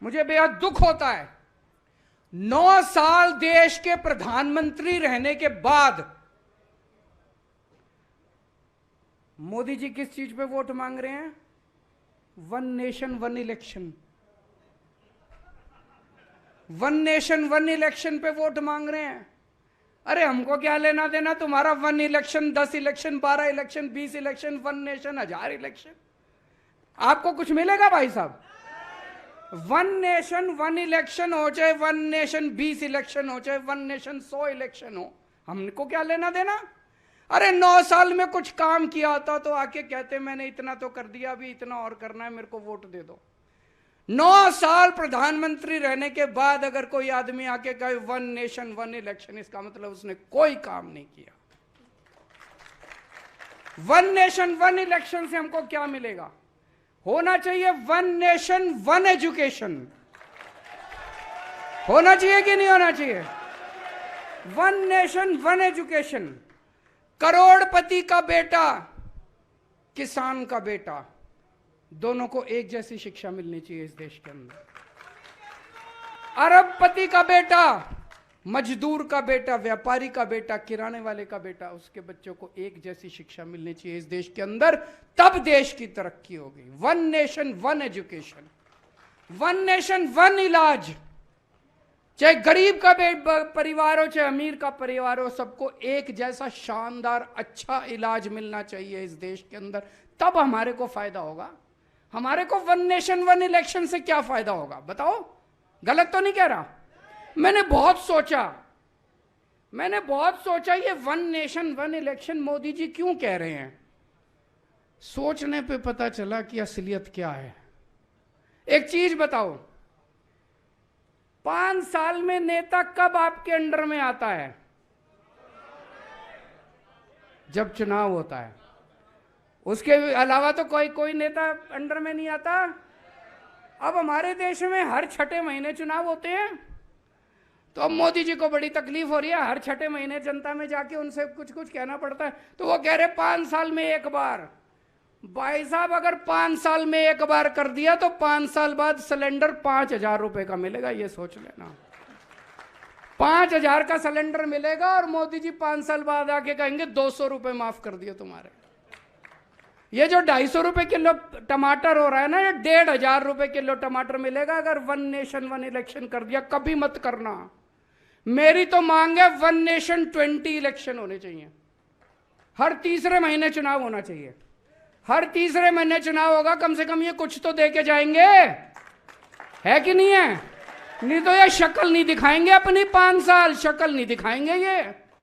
मुझे बेहद दुख होता है, 9 साल देश के प्रधानमंत्री रहने के बाद मोदी जी किस चीज पे वोट मांग रहे हैं? One nation one election, one nation one election पे वोट मांग रहे हैं। अरे हमको क्या लेना देना तुम्हारा 1 election, 10 election, 12 election, 20 election, 1 nation, 1000 election. आपको कुछ मिलेगा भाई साहब? 1 नेशन 1 इलेक्शन हो, चाहे 1 नेशन 20 इलेक्शन हो, चाहे 1 नेशन 100 इलेक्शन हो, हमको क्या लेना देना? अरे 9 साल में कुछ काम किया होता तो आके कहते मैंने इतना तो कर दिया, अभी इतना और करना है, मेरे को वोट दे दो। 9 साल प्रधानमंत्री रहने के बाद अगर कोई आदमी आके कहे 1 नेशन 1 इलेक्शन, इसका मतलब उसने कोई काम नहीं किया। 1 नेशन 1 इलेक्शन से हमको क्या मिलेगा? होना चाहिए 1 नेशन 1 एजुकेशन। होना चाहिए कि नहीं होना चाहिए? 1 नेशन 1 एजुकेशन। करोड़पति का बेटा, किसान का बेटा, दोनों को एक जैसी शिक्षा मिलनी चाहिए इस देश के अंदर। अरबपति का बेटा, मजदूर का बेटा, व्यापारी का बेटा, किराने वाले का बेटा, उसके बच्चों को एक जैसी शिक्षा मिलनी चाहिए इस देश के अंदर, तब देश की तरक्की होगी। 1 नेशन 1 एजुकेशन, 1 नेशन 1 इलाज। चाहे गरीब का परिवार हो, चाहे अमीर का परिवार हो, सबको एक जैसा शानदार अच्छा इलाज मिलना चाहिए इस देश के अंदर, तब हमारे को फायदा होगा। हमारे को 1 नेशन 1 इलेक्शन से क्या फायदा होगा बताओ? गलत तो नहीं कह रहा? मैंने बहुत सोचा ये 1 नेशन 1 इलेक्शन मोदी जी क्यों कह रहे हैं। सोचने पे पता चला कि असलियत क्या है। एक चीज बताओ, 5 साल में नेता कब आपके अंडर में आता है? जब चुनाव होता है। उसके अलावा तो कोई नेता अंडर में नहीं आता। अब हमारे देश में हर 6ठे महीने चुनाव होते हैं, तो अब मोदी जी को बड़ी तकलीफ हो रही है। हर 6ठे महीने जनता में जाके उनसे कुछ कहना पड़ता है, तो वो कह रहे 5 साल में एक बार। भाई साहब, अगर 5 साल में एक बार कर दिया तो 5 साल बाद सिलेंडर 5,000 रुपए का मिलेगा, ये सोच लेना। 5,000 का सिलेंडर मिलेगा और मोदी जी 5 साल बाद आके कहेंगे 200 रुपए माफ कर दिए तुम्हारे। ये जो 250 रुपए किलो टमाटर हो रहा है ना, ये 1,500 रुपए किलो टमाटर मिलेगा अगर 1 नेशन 1 इलेक्शन कर दिया। कभी मत करना। मेरी तो मांग है 1 नेशन 20 इलेक्शन होने चाहिए। हर तीसरे महीने चुनाव होना चाहिए। हर तीसरे महीने चुनाव होगा, कम से कम ये कुछ तो दे के जाएंगे, है कि नहीं है? नहीं तो ये शक्ल नहीं दिखाएंगे अपनी, 5 साल शक्ल नहीं दिखाएंगे ये।